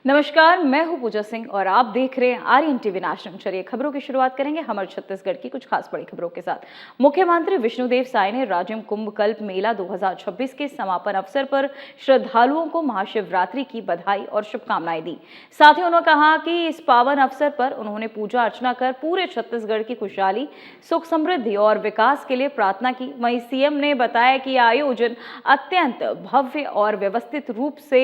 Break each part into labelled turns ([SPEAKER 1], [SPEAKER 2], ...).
[SPEAKER 1] नमस्कार, मैं हूं पूजा सिंह और आप देख रहे हैं आर्यन टीवी नेशनल। चलिए खबरों की शुरुआत करेंगे हमारे छत्तीसगढ़ की कुछ खास बड़ी खबरों के साथ। मुख्यमंत्री विष्णुदेव साय ने राजिम कुंभ कल्प मेला 2026 के समापन अवसर पर श्रद्धालुओं को महाशिवरात्रि की बधाई और शुभकामनाएं दी। साथ ही उन्होंने कहा कि इस पावन अवसर पर उन्होंने पूजा अर्चना कर पूरे छत्तीसगढ़ की खुशहाली, सुख समृद्धि और विकास के लिए प्रार्थना की। वहीं सीएम ने बताया कि आयोजन अत्यंत भव्य और व्यवस्थित रूप से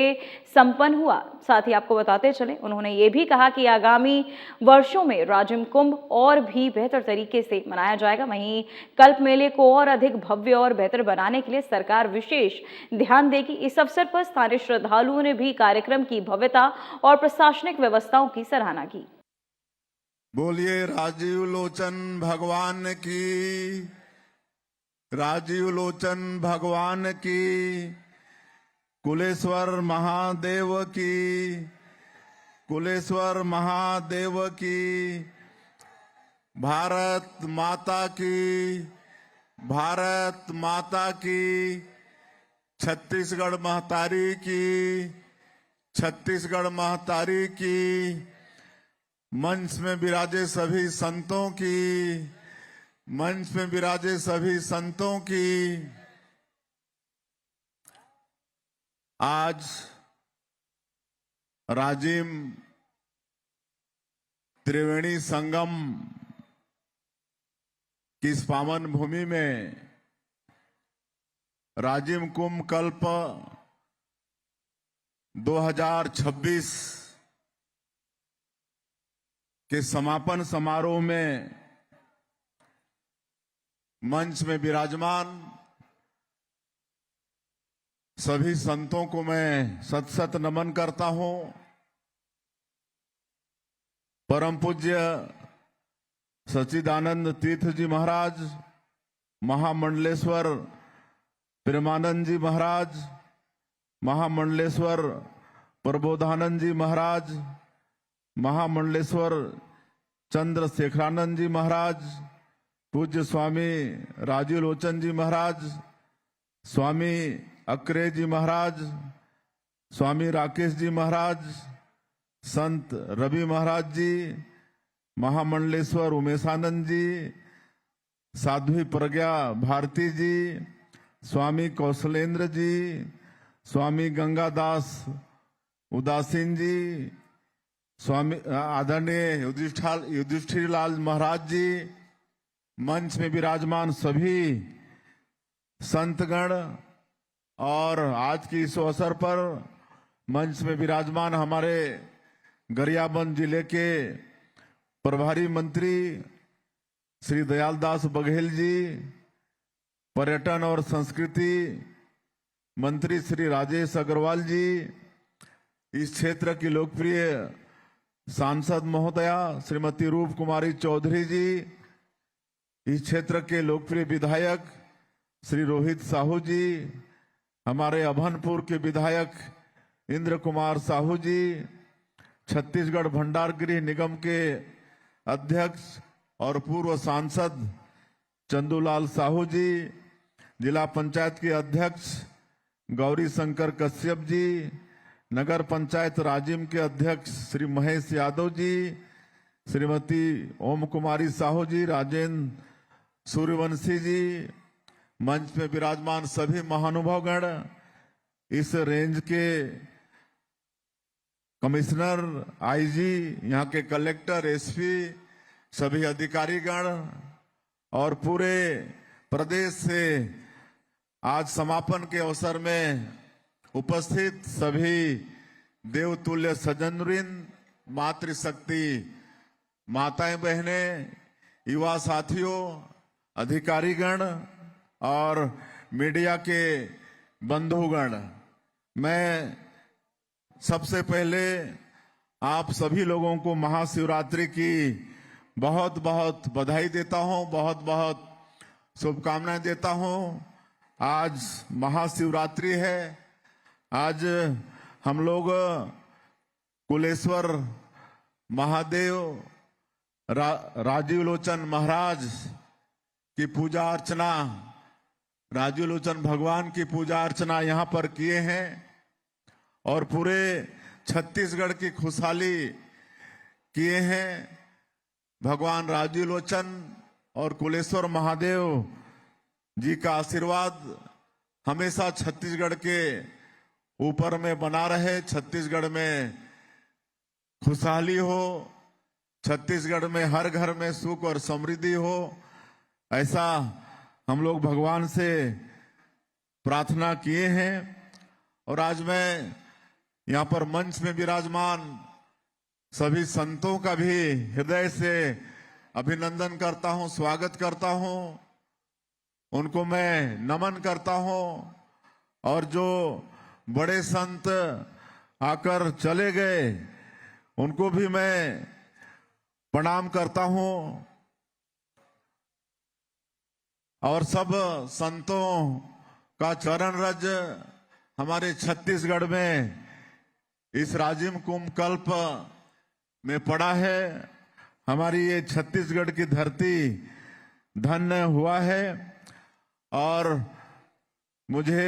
[SPEAKER 1] संपन्न हुआ। साथ ही आपको बताते चले, उन्होंने ये भी कहा कि आगामी वर्षों में राजिम कुंभ और भी बेहतर तरीके से मनाया जाएगा। वहीं कल्प मेले को और अधिक भव्य और बेहतर बनाने के लिए सरकार विशेष ध्यान देगी। इस अवसर पर स्थानीय श्रद्धालुओं ने भी कार्यक्रम की भव्यता और प्रशासनिक व्यवस्थाओं की सराहना की।
[SPEAKER 2] बोलिए राजीव लोचन भगवान की, राजीव लोचन भगवान की, कुलेश्वर महादेव की, कुलेश्वर महादेव की, भारत माता की, भारत माता की, छत्तीसगढ़ महतारी की, छत्तीसगढ़ महतारी की, मंच में विराजे सभी संतों की, मंच में विराजे सभी संतों की। आज राजिम त्रिवेणी संगम की इस पावन भूमि में राजिम कुंभ कल्प 2026 के समापन समारोह में मंच में विराजमान सभी संतों को मैं सत सत नमन करता हूं। परम पूज्य सच्चिदानंद तीर्थ जी महाराज, महामंडलेश्वर प्रेमानंद जी महाराज, महामंडलेश्वर प्रबोधानंद जी महाराज, महामंडलेश्वर चंद्रशेखरानंद जी महाराज, पूज्य स्वामी राजीव लोचन जी महाराज, स्वामी अक्रे जी महाराज, स्वामी राकेश जी महाराज, संत रवि महाराज जी, महामंडलेश्वर उमेशानंद जी, साध्वी प्रज्ञा भारती जी, स्वामी कौशलेंद्र जी, स्वामी गंगादास उदासीन जी, स्वामी आदरणीय युधिष्ठिर लाल महाराज जी, मंच में विराजमान सभी संतगण और आज की इस अवसर पर मंच में विराजमान हमारे गरियाबंद जिले के प्रभारी मंत्री श्री दयालदास बघेल जी, पर्यटन और संस्कृति मंत्री श्री राजेश अग्रवाल जी, इस क्षेत्र की लोकप्रिय सांसद महोदया श्रीमती रूप कुमारी चौधरी जी, इस क्षेत्र के लोकप्रिय विधायक श्री रोहित साहू जी, हमारे अभनपुर के विधायक इंद्र कुमार साहू जी, छत्तीसगढ़ भंडार गृह निगम के अध्यक्ष और पूर्व सांसद चंदूलाल साहू जी, जिला पंचायत के अध्यक्ष गौरी शंकर कश्यप जी, नगर पंचायत राजिम के अध्यक्ष श्री महेश यादव जी, श्रीमती ओम कुमारी साहू जी, राजेंद्र सूर्यवंशी जी, मंच में विराजमान सभी महानुभावगण, इस रेंज के कमिश्नर, आईजी, यहाँ के कलेक्टर, एसपी, सभी अधिकारीगण और पूरे प्रदेश से आज समापन के अवसर में उपस्थित सभी देवतुल्य सज्जनवृंद, मातृशक्ति माताएं बहनें, युवा साथियों, अधिकारीगण और मीडिया के बंधुगण, मैं सबसे पहले आप सभी लोगों को महाशिवरात्रि की बहुत बहुत बधाई देता हूं, बहुत बहुत शुभकामनाएं देता हूं। आज महाशिवरात्रि है। आज हम लोग कुलेश्वर महादेव राजीव लोचन महाराज की पूजा अर्चना, राजीव लोचन भगवान की पूजा अर्चना यहाँ पर किए हैं और पूरे छत्तीसगढ़ की खुशहाली किए हैं। भगवान राजीव लोचन और कुलेश्वर महादेव जी का आशीर्वाद हमेशा छत्तीसगढ़ के ऊपर में बना रहे। छत्तीसगढ़ में खुशहाली हो, छत्तीसगढ़ में हर घर में सुख और समृद्धि हो, ऐसा हम लोग भगवान से प्रार्थना किए हैं। और आज मैं यहाँ पर मंच में विराजमान सभी संतों का भी हृदय से अभिनंदन करता हूँ, स्वागत करता हूँ, उनको मैं नमन करता हूँ। और जो बड़े संत आकर चले गए उनको भी मैं प्रणाम करता हूँ। और सब संतों का चरण रज हमारे छत्तीसगढ़ में इस राजिम कुंभ कल्प में पड़ा है। हमारी ये छत्तीसगढ़ की धरती धन्य हुआ है। और मुझे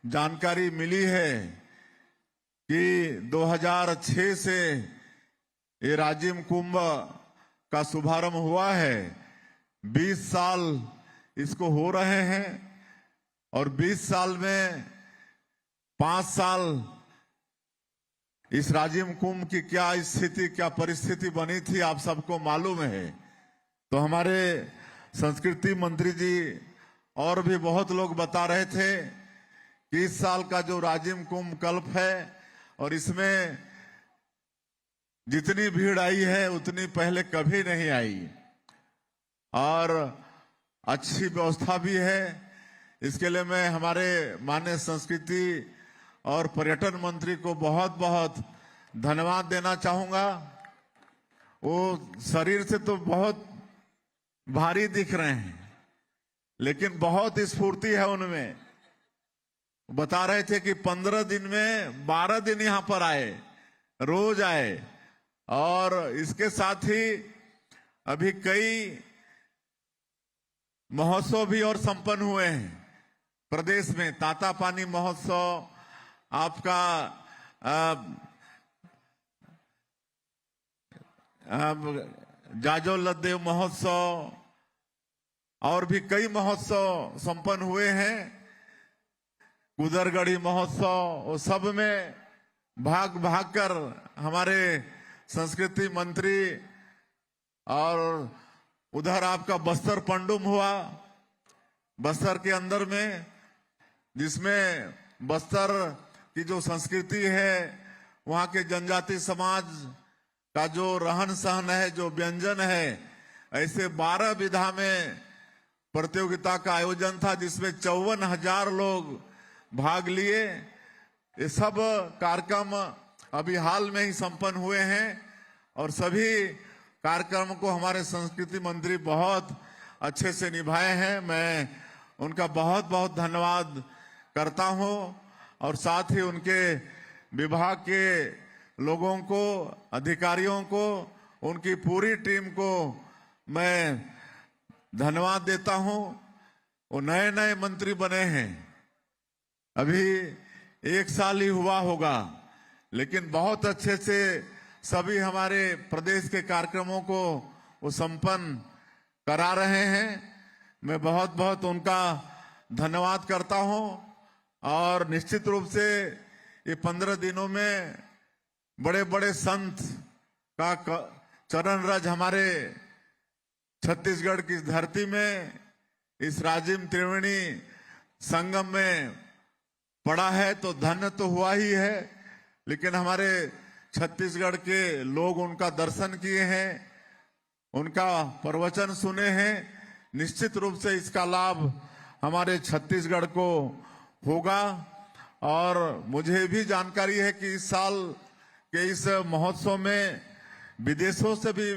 [SPEAKER 2] जानकारी मिली है कि 2006 से ये राजिम कुंभ का शुभारंभ हुआ है। 20 साल इसको हो रहे हैं और 20 साल में 5 साल इस राजिम कुंभ की क्या स्थिति, क्या परिस्थिति बनी थी आप सबको मालूम है। तो हमारे संस्कृति मंत्री जी और भी बहुत लोग बता रहे थे कि इस साल का जो राजिम कुंभ कल्प है और इसमें जितनी भीड़ आई है उतनी पहले कभी नहीं आई और अच्छी व्यवस्था भी है। इसके लिए मैं हमारे माननीय संस्कृति और पर्यटन मंत्री को बहुत बहुत धन्यवाद देना चाहूंगा। वो शरीर से तो बहुत भारी दिख रहे हैं लेकिन बहुत स्फूर्ति है उनमें। बता रहे थे कि 15 दिन में 12 दिन यहां पर आए, रोज आए। और इसके साथ ही अभी कई महोत्सव भी और संपन्न हुए हैं प्रदेश में। तातापानी महोत्सव, आपका जाजो लद्देव महोत्सव और भी कई महोत्सव संपन्न हुए हैं। गुदरगढ़ी महोत्सव, वो सब में भाग भाग कर हमारे संस्कृति मंत्री। और उधर आपका बस्तर पंडुम हुआ, बस्तर के अंदर में, जिसमें बस्तर की जो संस्कृति है, वहां के जनजाति समाज का जो रहन सहन है, जो व्यंजन है, ऐसे 12 विधा में प्रतियोगिता का आयोजन था जिसमें 54,000 लोग भाग लिए। ये सब कार्यक्रम अभी हाल में ही संपन्न हुए हैं और सभी कार्यक्रम को हमारे संस्कृति मंत्री बहुत अच्छे से निभाए हैं। मैं उनका बहुत बहुत धन्यवाद करता हूं और साथ ही उनके विभाग के लोगों को, अधिकारियों को, उनकी पूरी टीम को मैं धन्यवाद देता हूं। वो नए नए मंत्री बने हैं, अभी 1 साल ही हुआ होगा, लेकिन बहुत अच्छे से सभी हमारे प्रदेश के कार्यक्रमों को वो संपन्न करा रहे हैं। मैं बहुत बहुत उनका धन्यवाद करता हूं। और निश्चित रूप से ये 15 दिनों में बड़े बड़े संत का चरण रज हमारे छत्तीसगढ़ की धरती में, इस राजिम त्रिवेणी संगम में पड़ा है तो धन्य तो हुआ ही है। लेकिन हमारे छत्तीसगढ़ के लोग उनका दर्शन किए हैं, उनका प्रवचन सुने हैं। निश्चित रूप से इसका लाभ हमारे छत्तीसगढ़ को होगा। और मुझे भी जानकारी है कि इस साल के इस महोत्सव में विदेशों से भी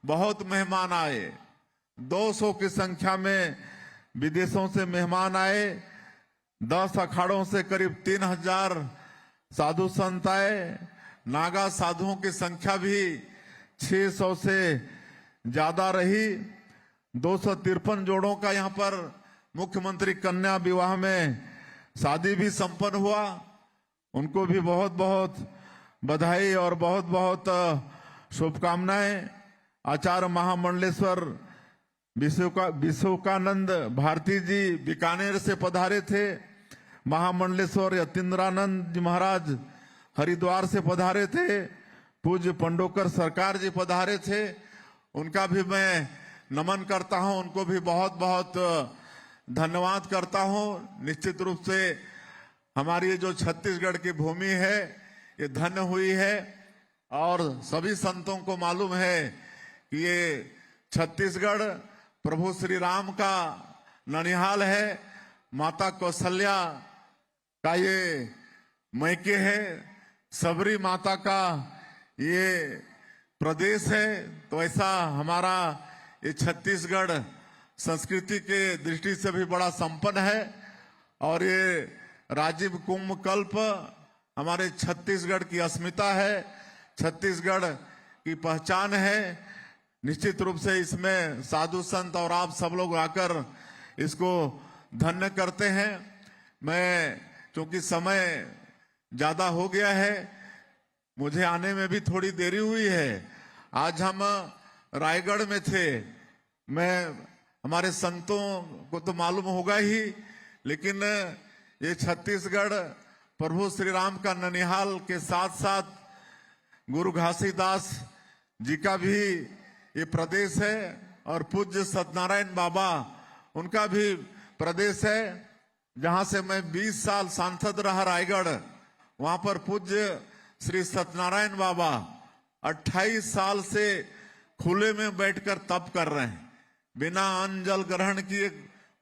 [SPEAKER 2] बहुत मेहमान आए। 200 की संख्या में विदेशों से मेहमान आए। 10 अखाड़ों से करीब 3,000 साधु संत आए। नागा साधुओं की संख्या भी 600 से ज्यादा रही। 253 जोड़ों का यहाँ पर मुख्यमंत्री कन्या विवाह में शादी भी संपन्न हुआ। उनको भी बहुत बहुत बधाई और बहुत बहुत शुभकामनाएं। आचार्य महामंडलेश्वर विश्वकानंद भारती जी बीकानेर से पधारे थे। महामंडलेश्वर यतीन्द्रानंद जी महाराज हरिद्वार से पधारे थे। पूज्य पंडोकर सरकार जी पधारे थे, उनका भी मैं नमन करता हूं, उनको भी बहुत बहुत धन्यवाद करता हूं। निश्चित रूप से हमारी ये जो छत्तीसगढ़ की भूमि है ये धन्य हुई है और सभी संतों को मालूम है कि ये छत्तीसगढ़ प्रभु श्री राम का ननिहाल है, माता कौशल्या का ये मैके है, सबरी माता का ये प्रदेश है। तो ऐसा हमारा ये छत्तीसगढ़ संस्कृति के दृष्टि से भी बड़ा संपन्न है और ये राजीव कुंभ कल्प हमारे छत्तीसगढ़ की अस्मिता है, छत्तीसगढ़ की पहचान है। निश्चित रूप से इसमें साधु संत और आप सब लोग आकर इसको धन्य करते हैं। मैं क्योंकि समय ज्यादा हो गया है, मुझे आने में भी थोड़ी देरी हुई है। आज हम रायगढ़ में थे। मैं हमारे संतों को तो मालूम होगा ही, लेकिन ये छत्तीसगढ़ प्रभु श्री राम का ननिहाल के साथ साथ गुरु घासीदास जी का भी ये प्रदेश है और पूज्य सत्यनारायण बाबा उनका भी प्रदेश है। जहां से मैं 20 साल सांसद रहा रायगढ़, वहां पर पूज्य श्री सत्यनारायण बाबा 28 साल से खुले में बैठकर तप कर रहे हैं, बिना अन्न जल ग्रहण किए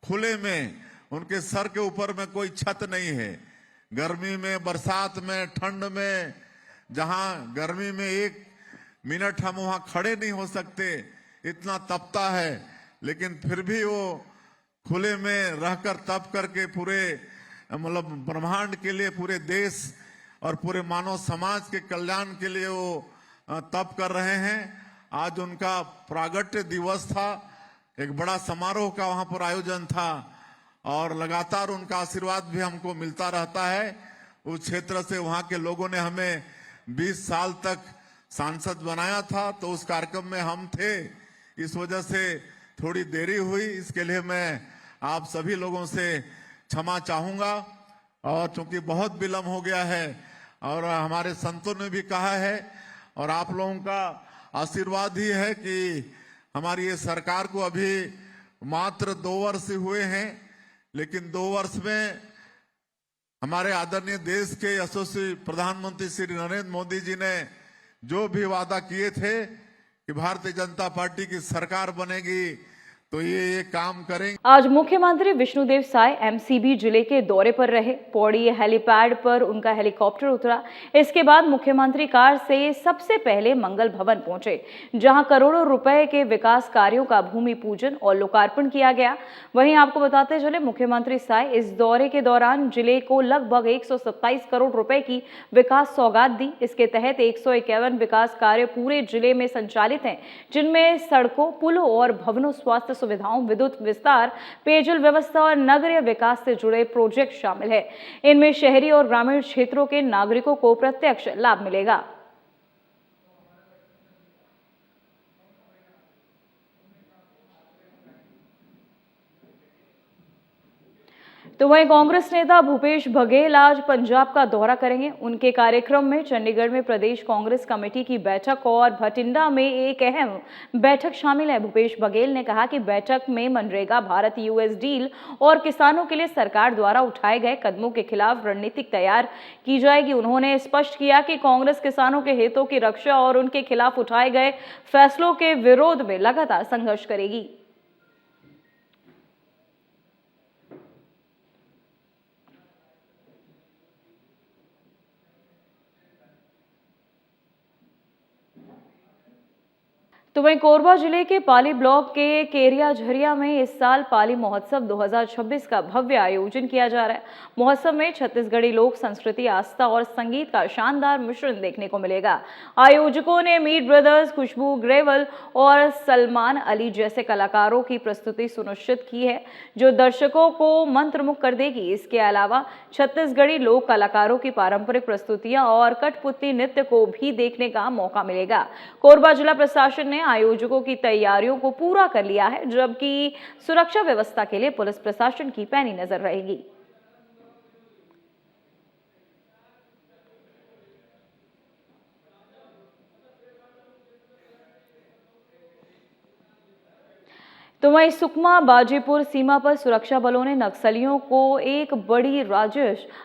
[SPEAKER 2] खुले में। उनके सर के ऊपर में कोई छत नहीं है। गर्मी में, बरसात में, ठंड में, जहां गर्मी में 1 मिनट हम वहां खड़े नहीं हो सकते, इतना तपता है, लेकिन फिर भी वो खुले में रहकर तप करके पूरे मतलब ब्रह्मांड के लिए, पूरे देश और पूरे मानव समाज के कल्याण के लिए वो तप कर रहे हैं। आज उनका प्रागट्य दिवस था, एक बड़ा समारोह का वहां पर आयोजन था और लगातार उनका आशीर्वाद भी हमको मिलता रहता है। उस क्षेत्र से वहां के लोगों ने हमें 20 साल तक सांसद बनाया था, तो उस कार्यक्रम में हम थे, इस वजह से थोड़ी देरी हुई। इसके लिए मैं आप सभी लोगों से क्षमा चाहूंगा और चूंकि बहुत विलम्ब हो गया है और हमारे संतों ने भी कहा है और आप लोगों का आशीर्वाद ही है कि हमारी ये सरकार को अभी मात्र 2 वर्ष हुए हैं, लेकिन 2 वर्ष में हमारे आदरणीय देश के यशस्वी प्रधानमंत्री श्री नरेंद्र मोदी जी ने जो भी वादा किए थे कि भारतीय जनता पार्टी की सरकार बनेगी तो ये काम करेंगे।
[SPEAKER 1] आज मुख्यमंत्री विष्णुदेव साय एमसीबी जिले के दौरे पर रहे। पौड़ी हेलीपैड पर उनका हेलीकॉप्टर उतरा। इसके बाद मुख्यमंत्री कार से सबसे पहले मंगल भवन पहुंचे, जहां करोड़ों रुपए के विकास कार्यों का भूमि पूजन और लोकार्पण किया गया। वहीं आपको बताते चले, मुख्यमंत्री साय इस दौरे के दौरान जिले को लगभग 127 करोड़ रुपए की विकास सौगात दी। इसके तहत 151 विकास कार्य पूरे जिले में संचालित हैं, जिनमें सड़कों, पुलों और भवनों, स्वास्थ्य सुविधाओं, विद्युत विस्तार, पेयजल व्यवस्था और नगरीय विकास से जुड़े प्रोजेक्ट शामिल है। इनमें शहरी और ग्रामीण क्षेत्रों के नागरिकों को प्रत्यक्ष लाभ मिलेगा। तो वहीं कांग्रेस नेता भूपेश बघेल आज पंजाब का दौरा करेंगे। उनके कार्यक्रम में चंडीगढ़ में प्रदेश कांग्रेस कमेटी की बैठक और भटिंडा में एक अहम बैठक शामिल है। भूपेश बघेल ने कहा कि बैठक में मनरेगा, भारत यूएस डील और किसानों के लिए सरकार द्वारा उठाए गए कदमों के खिलाफ रणनीति तैयार की जाएगी। उन्होंने स्पष्ट किया कि कांग्रेस किसानों के हितों की रक्षा और उनके खिलाफ उठाए गए फैसलों के विरोध में लगातार संघर्ष करेगी। तो वहीं कोरबा जिले के पाली ब्लॉक के केरिया झरिया में इस साल पाली महोत्सव 2026 का भव्य आयोजन किया जा रहा है। महोत्सव में छत्तीसगढ़ी लोक संस्कृति, आस्था और संगीत का शानदार मिश्रण देखने को मिलेगा। आयोजकों ने मीट ब्रदर्स, खुशबू ग्रेवल और सलमान अली जैसे कलाकारों की प्रस्तुति सुनिश्चित की है, जो दर्शकों को मंत्रमुग्ध कर देगी। इसके अलावा छत्तीसगढ़ी लोक कलाकारों की पारंपरिक प्रस्तुतियां और कठपुतली नृत्य को भी देखने का मौका मिलेगा। कोरबा जिला प्रशासन ने आयोजकों की तैयारियों को पूरा कर लिया है, जबकि सुरक्षा व्यवस्था के लिए पुलिस प्रशासन की पैनी नजर रहेगी। तो वहीं सुकमा बाजीपुर सीमा पर सुरक्षा बलों ने नक्सलियों को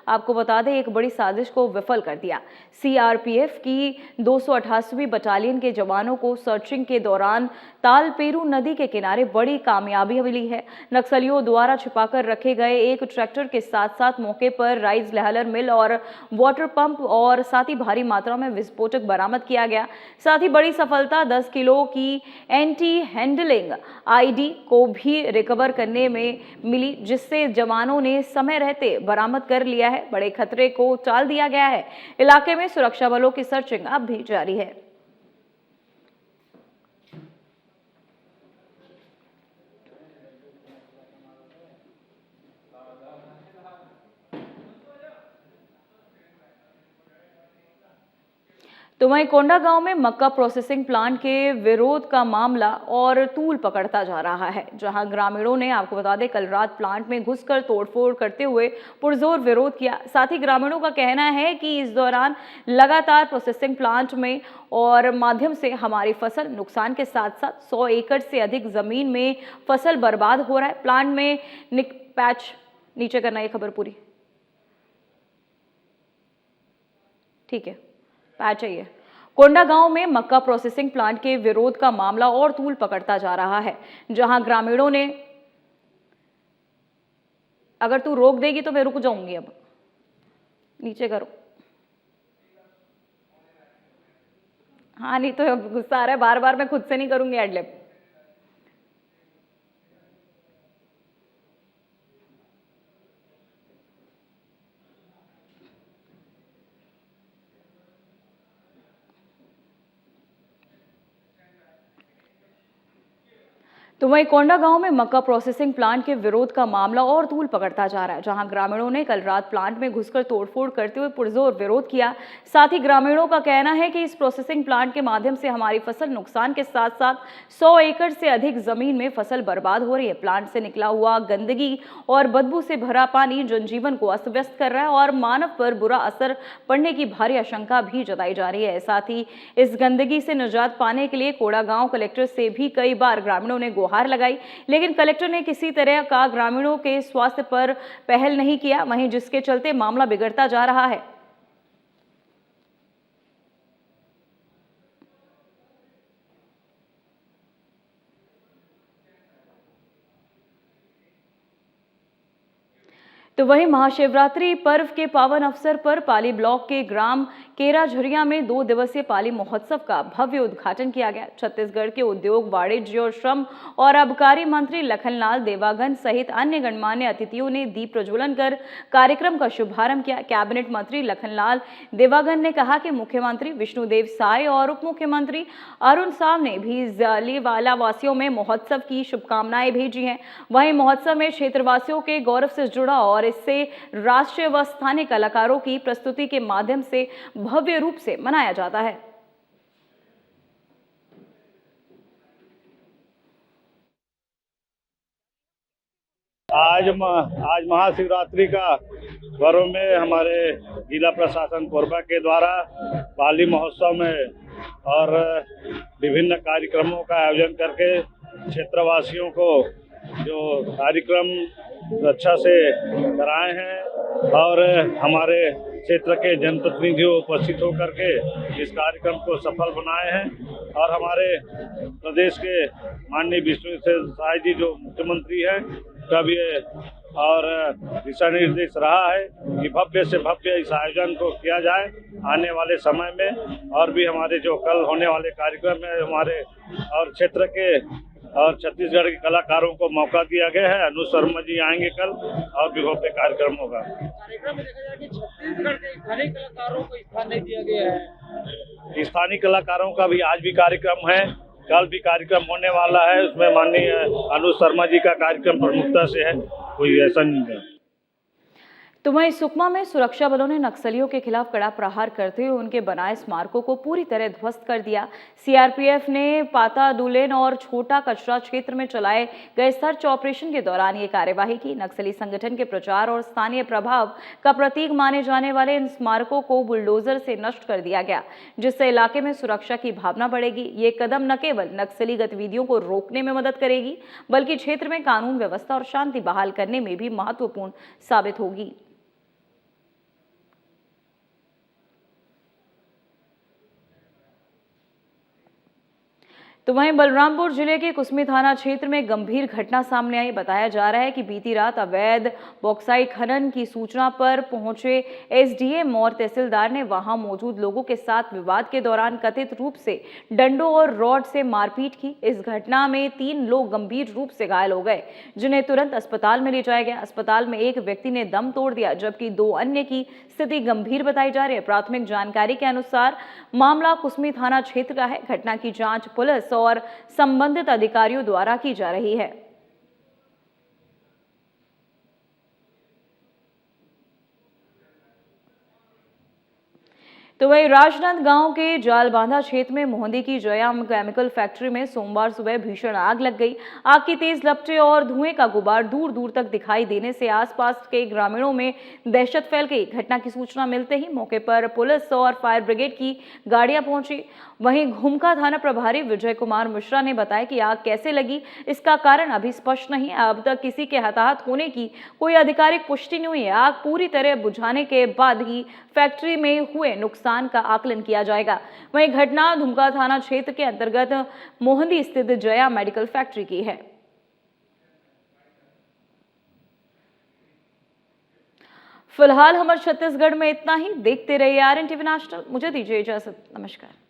[SPEAKER 1] आपको बता दें, एक बड़ी साजिश को विफल कर दिया। सीआरपीएफ की 288वीं बटालियन के जवानों को सर्चिंग के दौरान तालपेरू नदी के किनारे बड़ी कामयाबी मिली है। नक्सलियों द्वारा छिपाकर रखे गए एक ट्रैक्टर के साथ साथ मौके पर राइस लहलर मिल और वाटर पंप और साथ ही भारी मात्रा में विस्फोटक बरामद किया गया। साथ ही बड़ी सफलता 10 किलो की एंटी हैंडलिंग आईडी को भी रिकवर करने में मिली, जिससे जवानों ने समय रहते बरामद कर लिया है। बड़े खतरे को टाल दिया गया है। इलाके में सुरक्षा बलों की सर्चिंग अब भी जारी है। तो वहीं कोंडागांव में मक्का प्रोसेसिंग प्लांट के विरोध का मामला और तूल पकड़ता जा रहा है, जहां ग्रामीणों ने, आपको बता दें, कल रात प्लांट में घुसकर तोड़फोड़ करते हुए पुरजोर विरोध किया। साथ ही ग्रामीणों का कहना है कि इस दौरान लगातार प्रोसेसिंग प्लांट में और माध्यम से हमारी फसल नुकसान के साथ साथ 100 एकड़ से अधिक जमीन में फसल बर्बाद हो रहा है। प्लांट में पैच नीचे करना, ये खबर पूरी ठीक है, पैच है ये। कोंडागांव में मक्का प्रोसेसिंग प्लांट के विरोध का मामला और तूल पकड़ता जा रहा है, जहां ग्रामीणों ने, अगर तू रोक देगी तो मैं रुक जाऊंगी, अब नीचे करो। हाँ, नहीं तो गुस्सा आ रहा है, बार बार मैं खुद से नहीं करूंगी एडलिप। तो वहीं कोंडागांव में मक्का प्रोसेसिंग प्लांट के विरोध का मामला और तूल पकड़ता जा रहा है, जहां ग्रामीणों ने कल रात प्लांट में घुसकर तोड़फोड़ करते हुए पुरजोर विरोध किया। साथ ही ग्रामीणों का कहना है कि इस प्रोसेसिंग प्लांट के माध्यम से हमारी फसल नुकसान के साथ साथ 100 एकड़ से अधिक जमीन में फसल बर्बाद हो रही है। प्लांट से निकला हुआ गंदगी और बदबू से भरा पानी जनजीवन को अस्त व्यस्त कर रहा है और मानव पर बुरा असर पड़ने की भारी आशंका भी जताई जा रही है। साथ ही इस गंदगी से निजात पाने के लिए कोंडागांव कलेक्टर से भी कई बार ग्रामीणों ने गुहार लगाई, लेकिन कलेक्टर ने किसी तरह का ग्रामीणों के स्वास्थ्य पर पहल नहीं किया, वहीं जिसके चलते मामला बिगड़ता जा रहा है। तो वहीं महाशिवरात्रि पर्व के पावन अवसर पर पाली ब्लॉक के ग्राम केरा झरिया में 2 दिवसीय पाली महोत्सव का भव्य उद्घाटन किया गया। छत्तीसगढ़ के उद्योग, वाणिज्य और श्रम और आबकारी मंत्री लखनलाल देवांगन सहित अन्य गणमान्य अतिथियों ने दीप प्रज्वलन कर कार्यक्रम का शुभारंभ किया। कैबिनेट मंत्री लखनलाल देवांगन ने कहा कि मुख्यमंत्री विष्णुदेव साय और उप मुख्यमंत्री अरुण साव ने भी जालीवाला वासियों में महोत्सव की शुभकामनाएं भेजी हैं। वहीं महोत्सव में क्षेत्रवासियों के गौरव से जुड़ा और इससे राष्ट्रीय व स्थानीय कलाकारों की प्रस्तुति के माध्यम से भव्य रूप से मनाया जाता है।
[SPEAKER 3] आज महाशिवरात्रि का पर्व में हमारे जिला प्रशासन कोरबा के द्वारा पाली महोत्सव में और विभिन्न कार्यक्रमों का आयोजन करके क्षेत्रवासियों को जो कार्यक्रम अच्छा से कराए हैं और हमारे क्षेत्र के जनप्रतिनिधियों उपस्थित होकर के इस कार्यक्रम को सफल बनाए हैं। और हमारे प्रदेश के माननीय विष्णुदेव साय जी जो मुख्यमंत्री हैं, तब ये और दिशा निर्देश रहा है कि भव्य से भव्य इस आयोजन को किया जाए। आने वाले समय में और भी हमारे जो कल होने वाले कार्यक्रम है हमारे और क्षेत्र के और छत्तीसगढ़ के कलाकारों को मौका दिया गया है। अनुज शर्मा जी आएंगे कल और भी भव्य कार्यक्रम होगा।
[SPEAKER 4] कार्यक्रम में देखा जाए कि छत्तीसगढ़ के स्थानीय कलाकारों को स्थान नहीं दिया गया है।
[SPEAKER 3] स्थानीय कलाकारों का भी आज भी कार्यक्रम है, कल भी कार्यक्रम होने वाला है। उसमें माननीय अनुज शर्मा जी का कार्यक्रम प्रमुखता से है, कोई ऐसा नहीं है।
[SPEAKER 1] तो वहीं सुकमा में सुरक्षा बलों ने नक्सलियों के खिलाफ कड़ा प्रहार करते हुए उनके बनाए स्मारकों को पूरी तरह ध्वस्त कर दिया। सीआरपीएफ ने पातादुलेन और छोटा कचरा क्षेत्र में चलाए गए सर्च ऑपरेशन के दौरान ये कार्यवाही की। नक्सली संगठन के प्रचार और स्थानीय प्रभाव का प्रतीक माने जाने वाले इन स्मारकों को बुलडोजर से नष्ट कर दिया गया, जिससे इलाके में सुरक्षा की भावना बढ़ेगी। ये कदम न केवल नक्सली गतिविधियों को रोकने में मदद करेगी, बल्कि क्षेत्र में कानून व्यवस्था और शांति बहाल करने में भी महत्वपूर्ण साबित होगी। तो वहीं बलरामपुर जिले के कुसमी थाना क्षेत्र में गंभीर घटना सामने आई। बताया जा रहा है कि बीती रात अवैध बॉक्साइट खनन की सूचना पर पहुंचे एसडीएम और तहसीलदार ने वहां मौजूद लोगों के साथ विवाद के दौरान कथित रूप से डंडों और रॉड से मारपीट की। इस घटना में 3 लोग गंभीर रूप से घायल हो गए, जिन्हें तुरंत अस्पताल में ले जाया गया। अस्पताल में एक व्यक्ति ने दम तोड़ दिया, जबकि 2 अन्य की स्थिति गंभीर बताई जा रही है। प्राथमिक जानकारी के अनुसार मामला कुसमी थाना क्षेत्र का है। घटना की जांच पुलिस और संबंधित अधिकारियों द्वारा की जा रही है। तो वही राजनांदगांव के जालबांधा क्षेत्र में मोहंदी की जयाम केमिकल फैक्ट्री में सोमवार सुबह भीषण आग लग गई। आग की तेज लपटें और धुएं का गुबार दूर दूर तक दिखाई देने से आसपास के ग्रामीणों में दहशत फैल गई। घटना की सूचना मिलते ही मौके पर पुलिस और फायर ब्रिगेड की गाड़ियां पहुंची। वहीं घुमका थाना प्रभारी विजय कुमार मिश्रा ने बताया कि आग कैसे लगी इसका कारण अभी स्पष्ट नहीं है। अब तक किसी के हताहत होने की कोई आधिकारिक पुष्टि नहीं हुई है। आग पूरी तरह बुझाने के बाद ही फैक्ट्री में हुए नुकसान का आकलन किया जाएगा। वहीं घटना धुमका थाना क्षेत्र के अंतर्गत मोहंदी स्थित जया मेडिकल फैक्ट्री की है। फिलहाल हमारे छत्तीसगढ़ में इतना ही। देखते रहिए RN टीवी नेशनल। मुझे दीजिए इजाजत। नमस्कार।